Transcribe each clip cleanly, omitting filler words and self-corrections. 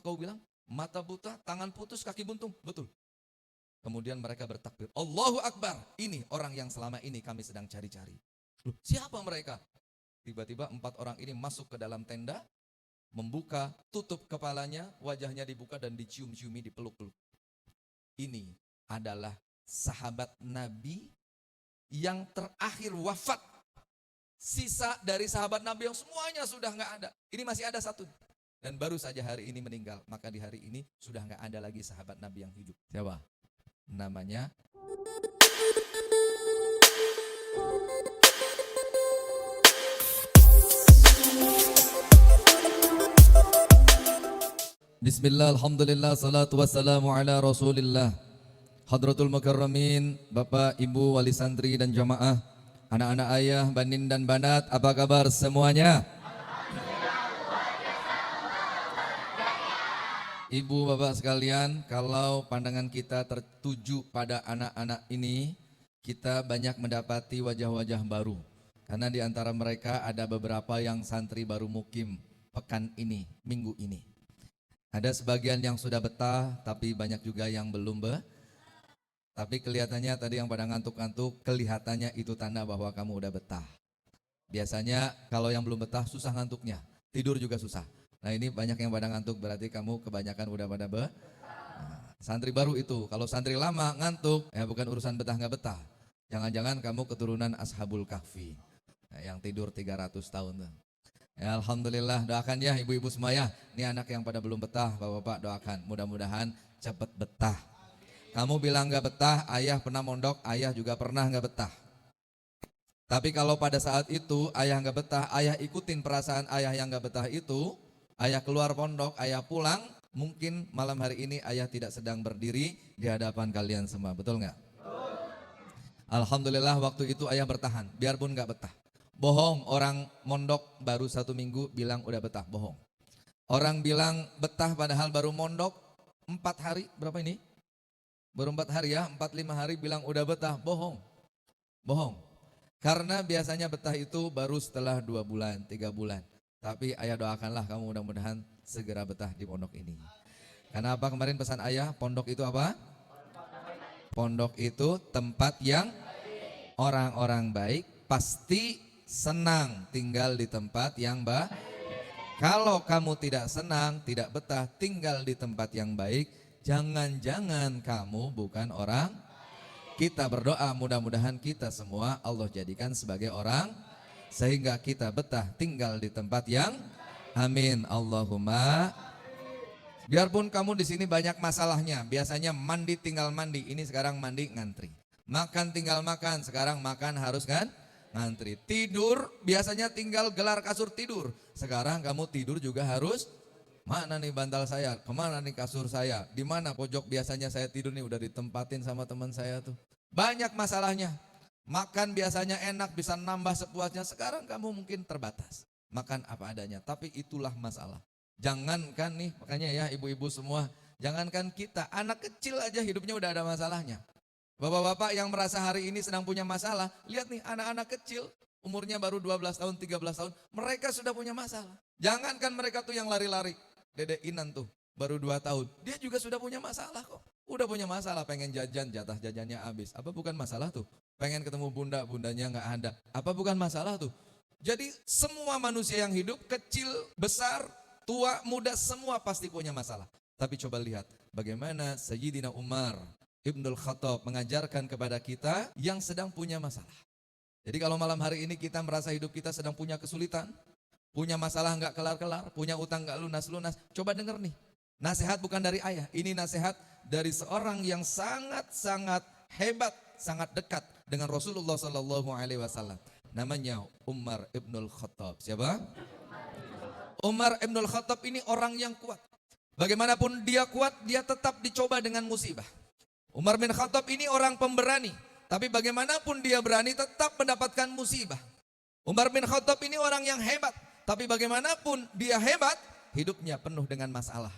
kau bilang? Mata buta, tangan putus, kaki buntung. Betul. Kemudian mereka bertakbir. Allahu Akbar. Ini orang yang selama ini kami sedang cari-cari. Loh, siapa mereka? Tiba-tiba 4 orang ini masuk ke dalam tenda. Membuka, tutup kepalanya. Wajahnya dibuka dan dicium-ciumi, dipeluk-peluk. Ini adalah sahabat Nabi yang terakhir wafat. Sisa dari sahabat Nabi yang semuanya sudah nggak ada. Ini masih ada satu. Dan baru saja hari ini meninggal. Maka di hari ini sudah nggak ada lagi sahabat Nabi yang hidup. Siapa? Namanya Bismillah, alhamdulillah, salatu wassalamu ala rasulillah. Hadratul Mukarramin, Bapak, Ibu, Wali Santri dan Jamaah, anak-anak ayah, banin dan banat, apa kabar semuanya? Ibu, Bapak sekalian, kalau pandangan kita tertuju pada anak-anak ini, kita banyak mendapati wajah-wajah baru. Karena di antara mereka ada beberapa yang santri baru mukim pekan ini, minggu ini. Ada sebagian yang sudah betah, tapi banyak juga yang belum Tapi kelihatannya tadi yang pada ngantuk-ngantuk, kelihatannya itu tanda bahwa kamu udah betah. Biasanya kalau yang belum betah susah ngantuknya, tidur juga susah. Nah ini banyak yang pada ngantuk, berarti kamu kebanyakan udah pada santri baru itu. Kalau santri lama ngantuk, ya bukan urusan betah nggak betah. Jangan-jangan kamu keturunan Ashabul Kahfi, yang tidur 300 tahun. Ya, alhamdulillah, doakan ya ibu-ibu semuanya. Ini anak yang pada belum betah, bapak-bapak doakan. Mudah-mudahan cepat betah. Kamu bilang gak betah, ayah pernah mondok, ayah juga pernah gak betah. Tapi kalau pada saat itu ayah gak betah, ayah ikutin perasaan ayah yang gak betah itu, ayah keluar pondok, ayah pulang, mungkin malam hari ini ayah tidak sedang berdiri di hadapan kalian semua, betul gak? Alhamdulillah waktu itu ayah bertahan, biarpun gak betah. Bohong, orang mondok baru 1 minggu bilang udah betah, bohong. Orang bilang betah padahal baru mondok 4 hari, berapa ini? Baru 4 hari ya, 4-5 hari bilang udah betah, bohong. Bohong. Karena biasanya betah itu baru setelah 2 bulan, 3 bulan. Tapi ayah doakanlah kamu mudah-mudahan segera betah di pondok ini. Karena apa kemarin pesan ayah, pondok itu apa? Pondok itu tempat yang orang-orang baik pasti senang tinggal di tempat yang baik. Kalau kamu tidak senang, tidak betah tinggal di tempat yang baik, jangan-jangan kamu bukan orang. Kita berdoa mudah-mudahan kita semua Allah jadikan sebagai orang, sehingga kita betah tinggal di tempat yang amin Allahumma. Biarpun kamu di sini banyak masalahnya, biasanya mandi tinggal mandi, ini sekarang mandi ngantri. Makan tinggal makan, sekarang makan harus kan? Ngantri. Tidur biasanya tinggal gelar kasur tidur, sekarang kamu tidur juga harus. Mana nih bantal saya, kemana nih kasur saya, di mana pojok biasanya saya tidur nih, udah ditempatin sama teman saya tuh. Banyak masalahnya. Makan biasanya enak bisa nambah sepuasnya, sekarang kamu mungkin terbatas. Makan apa adanya, tapi itulah masalah. Jangankan nih, makanya ya ibu-ibu semua, jangankan kita, anak kecil aja hidupnya udah ada masalahnya. Bapak-bapak yang merasa hari ini sedang punya masalah, lihat nih anak-anak kecil, umurnya baru 12 tahun, 13 tahun, mereka sudah punya masalah. Jangankan mereka tuh yang lari-lari, Dede Inan tuh baru 2 tahun, dia juga sudah punya masalah kok. Udah punya masalah, pengen jajan, jatah jajannya habis. Apa bukan masalah tuh? Pengen ketemu bunda, bundanya gak ada. Apa bukan masalah tuh? Jadi semua manusia yang hidup, kecil, besar, tua, muda, semua pasti punya masalah. Tapi coba lihat bagaimana Sayyidina Umar Ibnul Khattab mengajarkan kepada kita yang sedang punya masalah. Jadi kalau malam hari ini kita merasa hidup kita sedang punya kesulitan, punya masalah nggak kelar-kelar, punya utang nggak lunas-lunas, coba denger nih. Nasihat bukan dari ayah, ini nasihat dari seorang yang sangat-sangat hebat, sangat dekat dengan Rasulullah SAW. Namanya Umar Ibnul Khattab. Siapa? Umar Ibnul Khattab ini orang yang kuat. Bagaimanapun dia kuat, dia tetap dicoba dengan musibah. Umar bin Khattab ini orang pemberani, tapi bagaimanapun dia berani tetap mendapatkan musibah. Umar bin Khattab ini orang yang hebat, tapi bagaimanapun dia hebat, hidupnya penuh dengan masalah.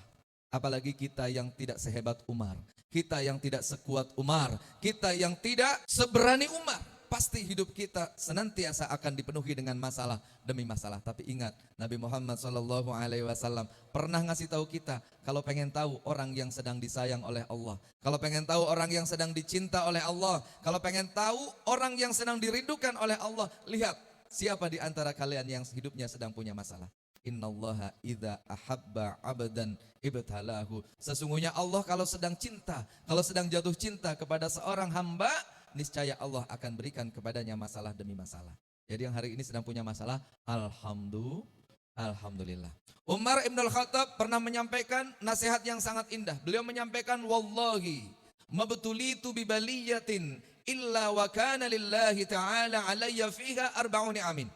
Apalagi kita yang tidak sehebat Umar, kita yang tidak sekuat Umar, kita yang tidak seberani Umar. pasti hidup kita senantiasa akan dipenuhi dengan masalah demi masalah. Tapi ingat, Nabi Muhammad SAW pernah ngasih tahu kita, kalau pengen tahu orang yang sedang disayang oleh Allah, kalau pengen tahu orang yang sedang dicinta oleh Allah, kalau pengen tahu orang yang sedang dirindukan oleh Allah, lihat siapa di antara kalian yang hidupnya sedang punya masalah. Innallaha idza ahabba abdan ibtalahu. Sesungguhnya Allah kalau sedang cinta, kalau sedang jatuh cinta kepada seorang hamba, niscaya Allah akan berikan kepadanya masalah demi masalah. Jadi yang hari ini sedang punya masalah, alhamdulillah. Umar Ibn Khattab pernah menyampaikan nasihat yang sangat indah. Beliau menyampaikan, wallahi mabtulitu bibaliyatin illa wa kana lillahi ta'ala alayya fiha arba'u ni'amin.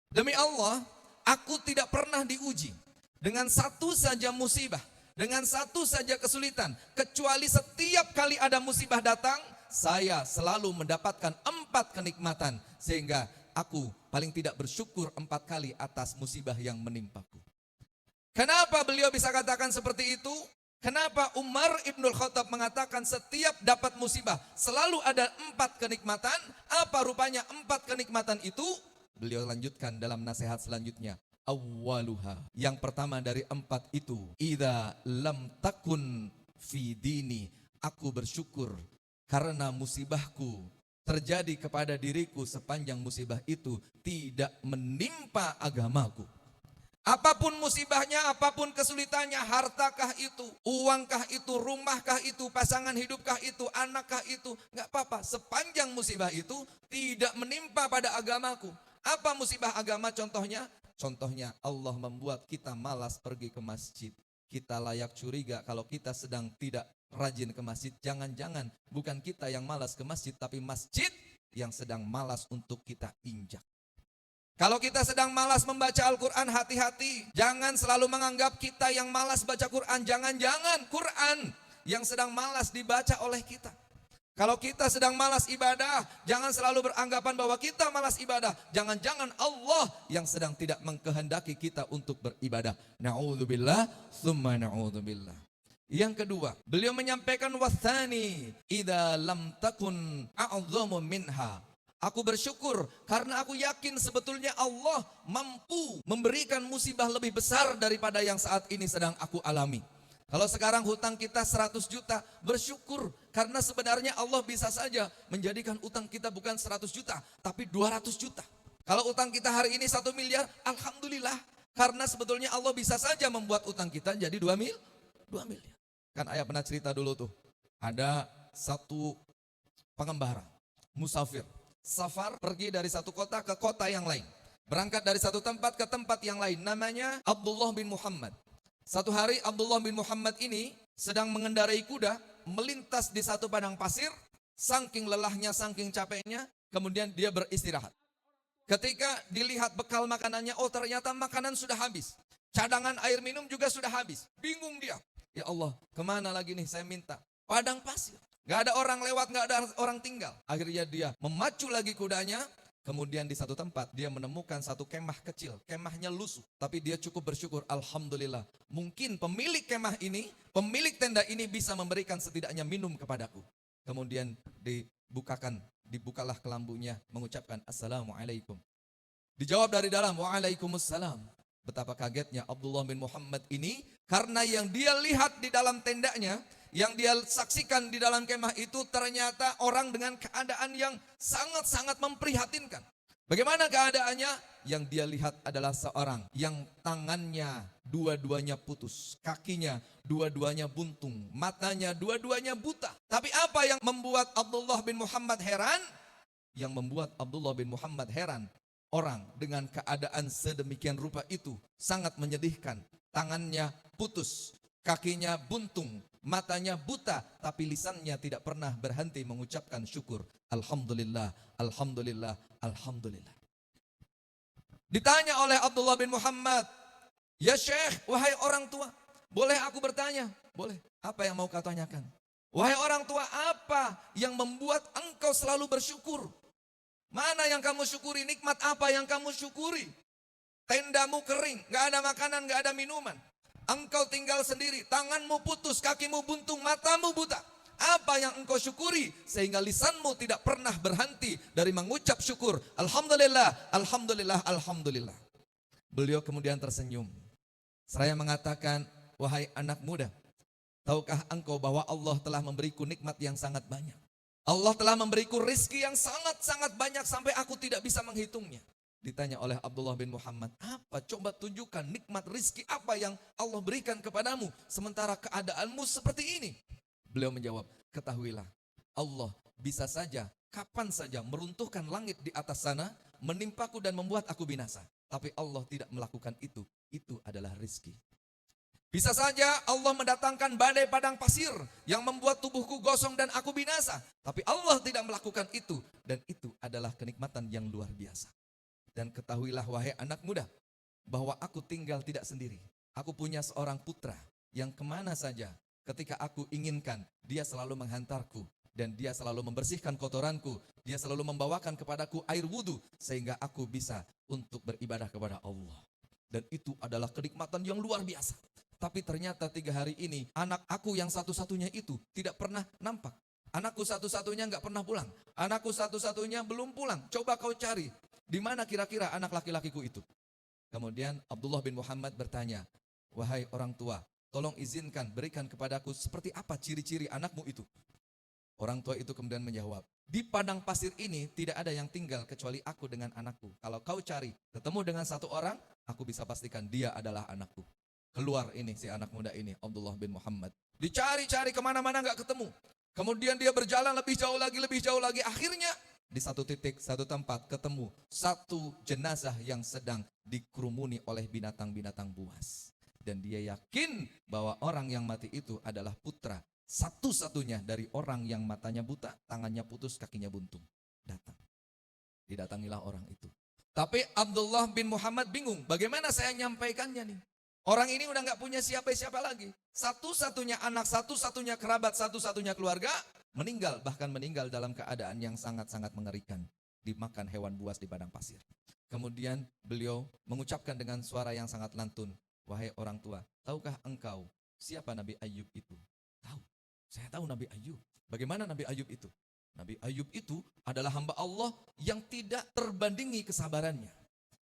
Demi Allah, aku tidak pernah diuji dengan satu saja musibah, dengan satu saja kesulitan, kecuali setiap kali ada musibah datang, saya selalu mendapatkan 4 kenikmatan, sehingga aku paling tidak bersyukur 4 kali atas musibah yang menimpaku. Kenapa beliau bisa katakan seperti itu? Kenapa Umar Ibn Khattab mengatakan setiap dapat musibah selalu ada 4 kenikmatan? Apa rupanya 4 kenikmatan itu? Beliau lanjutkan dalam nasihat selanjutnya. Awwaluha, yang pertama dari 4 itu, idza lam takun fi dini, aku bersyukur karena musibahku terjadi kepada diriku sepanjang musibah itu tidak menimpa agamaku. Apapun musibahnya, apapun kesulitannya, hartakah itu, uangkah itu, rumahkah itu, pasangan hidupkah itu, anakkah itu, enggak apa-apa, sepanjang musibah itu tidak menimpa pada agamaku. Apa musibah agama contohnya? Contohnya Allah membuat kita malas pergi ke masjid. Kita layak curiga kalau kita sedang tidak rajin ke masjid. Jangan-jangan bukan kita yang malas ke masjid, tapi masjid yang sedang malas untuk kita injak. Kalau kita sedang malas membaca Al-Quran, hati-hati. Jangan selalu menganggap kita yang malas baca Quran. Jangan-jangan Quran yang sedang malas dibaca oleh kita. Kalau kita sedang malas ibadah, jangan selalu beranggapan bahwa kita malas ibadah. Jangan-jangan Allah yang sedang tidak mengkehendaki kita untuk beribadah. Na'udzubillah, tsumma na'udzubillah. Yang kedua, beliau menyampaikan wathani, idza lam takun a'dhamu minha. Aku bersyukur karena aku yakin sebetulnya Allah mampu memberikan musibah lebih besar daripada yang saat ini sedang aku alami. Kalau sekarang hutang kita 100 juta, bersyukur karena sebenarnya Allah bisa saja menjadikan utang kita bukan 100 juta, tapi 200 juta. Kalau utang kita hari ini 1 miliar, alhamdulillah. Karena sebetulnya Allah bisa saja membuat utang kita jadi 2 miliar. Kan ayah pernah cerita dulu tuh, ada satu pengembara, musafir, safar pergi dari satu kota ke kota yang lain. Berangkat dari satu tempat ke tempat yang lain, namanya Abdullah bin Muhammad. Satu hari Abdullah bin Muhammad ini sedang mengendarai kuda, melintas di satu padang pasir, saking lelahnya, saking capeknya, kemudian dia beristirahat. Ketika dilihat bekal makanannya, oh ternyata makanan sudah habis. Cadangan air minum juga sudah habis. Bingung dia. Ya Allah, kemana lagi nih saya minta? Padang pasir. Gak ada orang lewat, gak ada orang tinggal. Akhirnya dia memacu lagi kudanya. Kemudian di satu tempat dia menemukan satu kemah kecil, kemahnya lusuh. Tapi dia cukup bersyukur, alhamdulillah. Mungkin pemilik kemah ini, pemilik tenda ini bisa memberikan setidaknya minum kepadaku. Kemudian dibukalah kelambunya, mengucapkan assalamualaikum. Dijawab dari dalam, waalaikumsalam. Betapa kagetnya Abdullah bin Muhammad ini, karena yang dia lihat di dalam tendanya, yang dia saksikan di dalam kemah itu ternyata orang dengan keadaan yang sangat-sangat memprihatinkan. Bagaimana keadaannya? Yang dia lihat adalah seorang yang tangannya dua-duanya putus, kakinya dua-duanya buntung, matanya dua-duanya buta. Tapi apa yang membuat Abdullah bin Muhammad heran? Yang membuat Abdullah bin Muhammad heran, orang dengan keadaan sedemikian rupa itu sangat menyedihkan. Tangannya putus, kakinya buntung, matanya buta, tapi lisannya tidak pernah berhenti mengucapkan syukur. Alhamdulillah, alhamdulillah, alhamdulillah. Ditanya oleh Abdullah bin Muhammad, ya Syekh, wahai orang tua, boleh aku bertanya? Boleh. Apa yang mau kau tanyakan? Wahai orang tua, apa yang membuat engkau selalu bersyukur? Mana yang kamu syukuri? Nikmat apa yang kamu syukuri? Tendamu kering, gak ada makanan, gak ada minuman. Engkau tinggal sendiri, tanganmu putus, kakimu buntung, matamu buta. Apa yang engkau syukuri sehingga lisanmu tidak pernah berhenti dari mengucap syukur. Alhamdulillah, alhamdulillah, alhamdulillah. Beliau kemudian tersenyum. Saya mengatakan, wahai anak muda, tahukah engkau bahwa Allah telah memberiku nikmat yang sangat banyak. Allah telah memberiku rizki yang sangat-sangat banyak sampai aku tidak bisa menghitungnya. Ditanya oleh Abdullah bin Muhammad, apa? Coba tunjukkan nikmat rizki apa yang Allah berikan kepadamu sementara keadaanmu seperti ini. Beliau menjawab, ketahuilah Allah bisa saja, kapan saja meruntuhkan langit di atas sana, menimpaku dan membuat aku binasa. Tapi Allah tidak melakukan itu adalah rizki. Bisa saja Allah mendatangkan badai padang pasir yang membuat tubuhku gosong dan aku binasa. Tapi Allah tidak melakukan itu, dan itu adalah kenikmatan yang luar biasa. Dan ketahuilah wahai anak muda, bahwa aku tinggal tidak sendiri. Aku punya seorang putra yang kemana saja ketika aku inginkan, dia selalu menghantarku. Dan dia selalu membersihkan kotoranku. Dia selalu membawakan kepadaku air wudhu sehingga aku bisa untuk beribadah kepada Allah. Dan itu adalah kenikmatan yang luar biasa. Tapi ternyata 3 hari ini anak aku yang satu-satunya itu tidak pernah nampak. Anakku satu-satunya nggak pernah pulang. Anakku satu-satunya belum pulang. Coba kau cari. Di mana kira-kira anak laki-lakiku itu? Kemudian Abdullah bin Muhammad bertanya, wahai orang tua, tolong izinkan berikan kepadaku seperti apa ciri-ciri anakmu itu. Orang tua itu kemudian menjawab, di padang pasir ini tidak ada yang tinggal kecuali aku dengan anakku. Kalau kau cari, ketemu dengan satu orang, aku bisa pastikan dia adalah anakku. Keluar ini si anak muda ini, Abdullah bin Muhammad. Dicari-cari kemana-mana gak ketemu. Kemudian dia berjalan lebih jauh lagi. Akhirnya di satu titik, satu tempat ketemu satu jenazah yang sedang dikerumuni oleh binatang-binatang buas. Dan dia yakin bahwa orang yang mati itu adalah putra satu-satunya dari orang yang matanya buta, tangannya putus, kakinya buntung. Datang. Didatangilah orang itu. Tapi Abdullah bin Muhammad bingung, bagaimana saya nyampaikannya nih? Orang ini udah gak punya siapa-siapa lagi. Satu-satunya anak, satu-satunya kerabat, satu-satunya keluarga meninggal. Bahkan meninggal dalam keadaan yang sangat-sangat mengerikan. Dimakan hewan buas di padang pasir. Kemudian beliau mengucapkan dengan suara yang sangat lantun. Wahai orang tua, tahukah engkau siapa Nabi Ayub itu? Tahu, saya tahu Nabi Ayub. Bagaimana Nabi Ayub itu? Nabi Ayub itu adalah hamba Allah yang tidak terbandingi kesabarannya.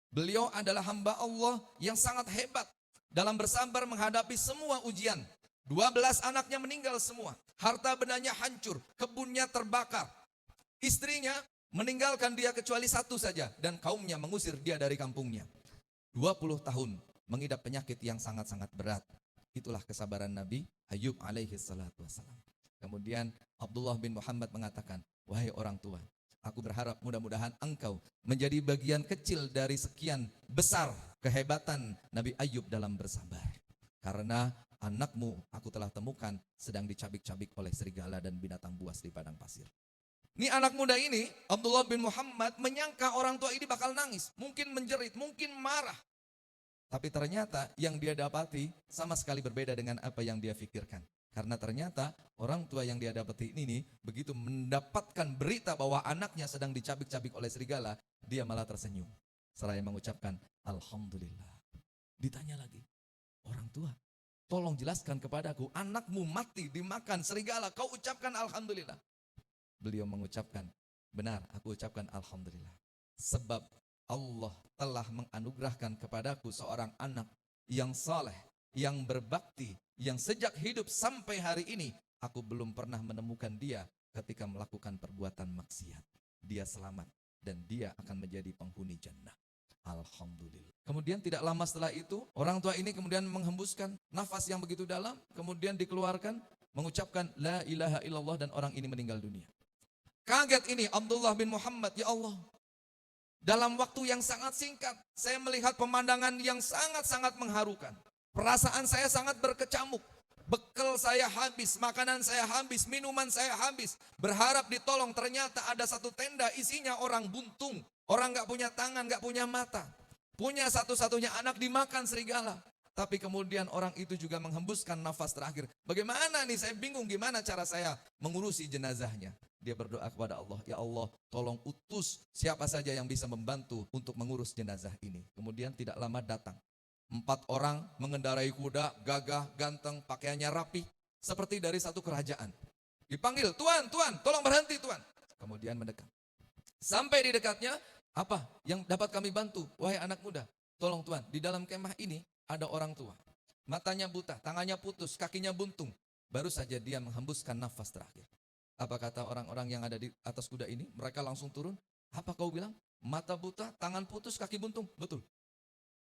Beliau adalah hamba Allah yang sangat hebat dalam bersabar menghadapi semua ujian. 12 anaknya meninggal semua. Harta bendanya hancur, kebunnya terbakar. Istrinya meninggalkan dia kecuali satu saja. Dan kaumnya mengusir dia dari kampungnya. 20 tahun mengidap penyakit yang sangat-sangat berat. Itulah kesabaran Nabi Ayub alaihi salatu wassalam. Kemudian Abdullah bin Muhammad mengatakan, wahai orang tua, aku berharap mudah-mudahan engkau menjadi bagian kecil dari sekian besar kehebatan Nabi Ayub dalam bersabar. Karena anakmu aku telah temukan sedang dicabik-cabik oleh serigala dan binatang buas di padang pasir. Ini anak muda ini, Abdullah bin Muhammad menyangka orang tua ini bakal nangis. Mungkin menjerit, mungkin marah. Tapi ternyata yang dia dapati sama sekali berbeda dengan apa yang dia pikirkan. Karena ternyata orang tua yang dia dapati ini begitu mendapatkan berita bahwa anaknya sedang dicabik-cabik oleh serigala, dia malah tersenyum. Seraya mengucapkan, Alhamdulillah. Ditanya lagi, orang tua, tolong jelaskan kepadaku, anakmu mati dimakan serigala, kau ucapkan Alhamdulillah. Beliau mengucapkan, benar aku ucapkan Alhamdulillah. Sebab Allah telah menganugerahkan kepadaku seorang anak yang saleh, yang berbakti, yang sejak hidup sampai hari ini, aku belum pernah menemukan dia ketika melakukan perbuatan maksiat. Dia selamat dan dia akan menjadi penghuni jannah. Alhamdulillah. Kemudian tidak lama setelah itu, orang tua ini kemudian menghembuskan nafas yang begitu dalam, kemudian dikeluarkan, mengucapkan la ilaha illallah dan orang ini meninggal dunia. Kaget ini Abdullah bin Muhammad, ya Allah. Dalam waktu yang sangat singkat, saya melihat pemandangan yang sangat-sangat mengharukan. Perasaan saya sangat berkecamuk. Bekal saya habis, makanan saya habis, minuman saya habis. Berharap ditolong, ternyata ada satu tenda isinya orang buntung. Orang gak punya tangan, gak punya mata. Punya satu-satunya anak dimakan serigala. Tapi kemudian orang itu juga menghembuskan nafas terakhir. Bagaimana nih, saya bingung gimana cara saya mengurusi jenazahnya. Dia berdoa kepada Allah, ya Allah tolong utus siapa saja yang bisa membantu untuk mengurus jenazah ini. Kemudian tidak lama datang 4 orang mengendarai kuda, gagah, ganteng, pakaiannya rapi, seperti dari satu kerajaan. Dipanggil, Tuan, Tuan, tolong berhenti Tuan. Kemudian mendekat. Sampai di dekatnya, apa yang dapat kami bantu? Wahai anak muda, tolong Tuan, di dalam kemah ini ada orang tua. Matanya buta, tangannya putus, kakinya buntung. Baru saja dia menghembuskan nafas terakhir. Apa kata orang-orang yang ada di atas kuda ini? Mereka langsung turun. Apa kau bilang? Mata buta, tangan putus, kaki buntung. Betul.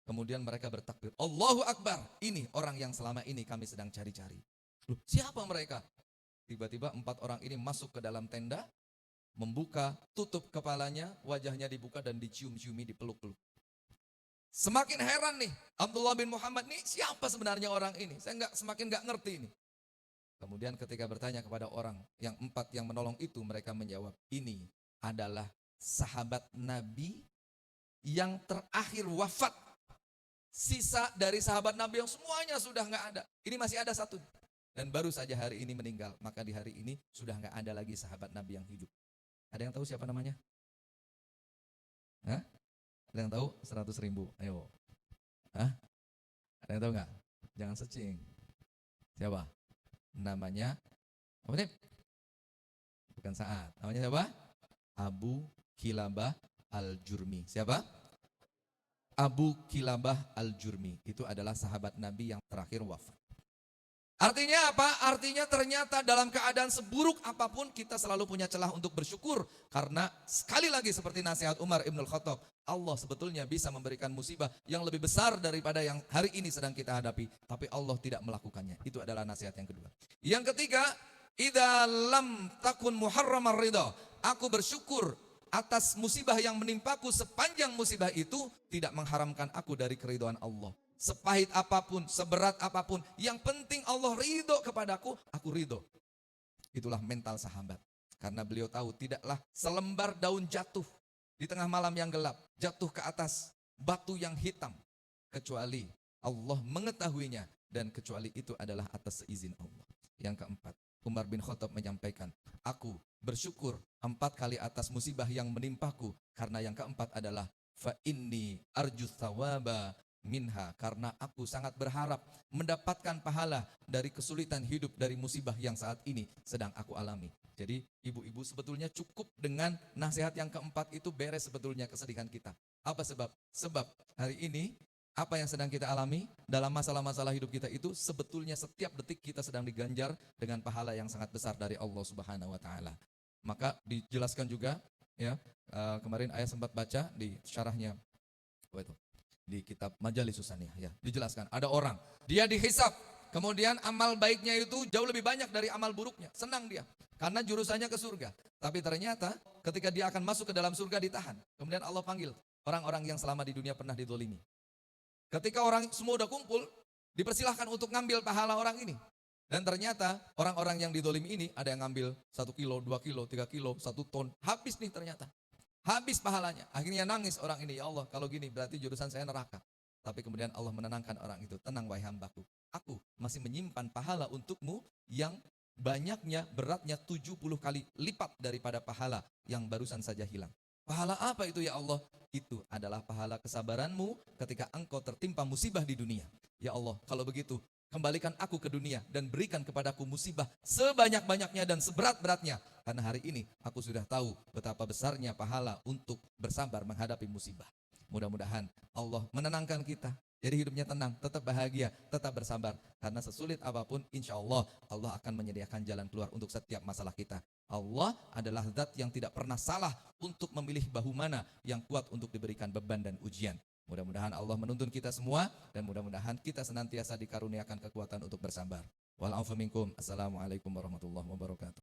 Kemudian mereka bertakbir. Allahu Akbar. Ini orang yang selama ini kami sedang cari-cari. Loh, siapa mereka? Tiba-tiba 4 orang ini masuk ke dalam tenda, membuka, tutup kepalanya, wajahnya dibuka dan dicium-ciumi, dipeluk-peluk. Semakin heran nih, Abdullah bin Muhammad nih, siapa sebenarnya orang ini? Saya semakin nggak ngerti ini. Kemudian ketika bertanya kepada orang yang 4 yang menolong itu, mereka menjawab, ini adalah sahabat Nabi yang terakhir wafat. Sisa dari sahabat Nabi yang semuanya sudah nggak ada. Ini masih ada satu. Dan baru saja hari ini meninggal. Maka di hari ini sudah nggak ada lagi sahabat Nabi yang hidup. Ada yang tahu siapa namanya? Hah? Ada yang tahu? 100.000. Ayo. Hah? Ada yang tahu nggak? Jangan searching. Siapa? Namanya apa nih? Bukan Sa'ad. Namanya siapa? Abu Kilabah Al-Jurmi. Siapa? Abu Kilabah Al-Jurmi. Itu adalah sahabat Nabi yang terakhir wafat. Artinya apa? Artinya ternyata dalam keadaan seburuk apapun kita selalu punya celah untuk bersyukur. Karena sekali lagi seperti nasihat Umar Ibn Khattab, Allah sebetulnya bisa memberikan musibah yang lebih besar daripada yang hari ini sedang kita hadapi. Tapi Allah tidak melakukannya. Itu adalah nasihat yang kedua. Yang ketiga, idza lam takun muharramar ridha. Aku bersyukur atas musibah yang menimpaku sepanjang musibah itu tidak mengharamkan aku dari keridhaan Allah. Sepahit apapun, seberat apapun, yang penting Allah ridho kepadaku, aku ridho. Itulah mental sahabat. Karena beliau tahu tidaklah selembar daun jatuh di tengah malam yang gelap, jatuh ke atas batu yang hitam, kecuali Allah mengetahuinya, dan kecuali itu adalah atas seizin Allah. Yang keempat, Umar bin Khattab menyampaikan, aku bersyukur 4 kali atas musibah yang menimpaku, karena yang keempat adalah fa inni arjus thawaba minha, karena aku sangat berharap mendapatkan pahala dari kesulitan hidup, dari musibah yang saat ini sedang aku alami. Jadi ibu-ibu sebetulnya cukup dengan nasihat yang keempat itu beres sebetulnya kesedihan kita. Apa sebab? Sebab hari ini apa yang sedang kita alami dalam masalah-masalah hidup kita itu sebetulnya setiap detik kita sedang diganjar dengan pahala yang sangat besar dari Allah Subhanahu wa taala. Maka dijelaskan juga ya, kemarin ayah sempat baca di syarahnya apa itu? Di kitab Majalis Susaniyah ya, dijelaskan ada orang dia dihisap, kemudian amal baiknya itu jauh lebih banyak dari amal buruknya, senang dia karena jurusannya ke surga. Tapi ternyata ketika dia akan masuk ke dalam surga ditahan, kemudian Allah panggil orang-orang yang selama di dunia pernah dizalimi. Ketika orang semua udah kumpul, dipersilahkan untuk ngambil pahala orang ini, dan ternyata orang-orang yang dizalimi ini ada yang ngambil 1 kilo, 2 kilo, 3 kilo, 1 ton, habis nih ternyata. Habis pahalanya. Akhirnya nangis orang ini, ya Allah kalau gini berarti jurusan saya neraka. Tapi kemudian Allah menenangkan orang itu, tenang wahai hambaku, aku masih menyimpan pahala untukmu yang banyaknya, beratnya 70 kali lipat daripada pahala yang barusan saja hilang. Pahala apa itu ya Allah? Itu adalah pahala kesabaranmu ketika engkau tertimpa musibah di dunia. Ya Allah kalau begitu, kembalikan aku ke dunia dan berikan kepadaku musibah sebanyak-banyaknya dan seberat-beratnya. Karena hari ini aku sudah tahu betapa besarnya pahala untuk bersabar menghadapi musibah. Mudah-mudahan Allah menenangkan kita. Jadi hidupnya tenang, tetap bahagia, tetap bersabar. Karena sesulit apapun, insya Allah, Allah akan menyediakan jalan keluar untuk setiap masalah kita. Allah adalah zat yang tidak pernah salah untuk memilih bahu mana yang kuat untuk diberikan beban dan ujian. Mudah-mudahan Allah menuntun kita semua dan mudah-mudahan kita senantiasa dikaruniakan kekuatan untuk bersabar. Wal afu minkum. Assalamualaikum warahmatullahi wabarakatuh.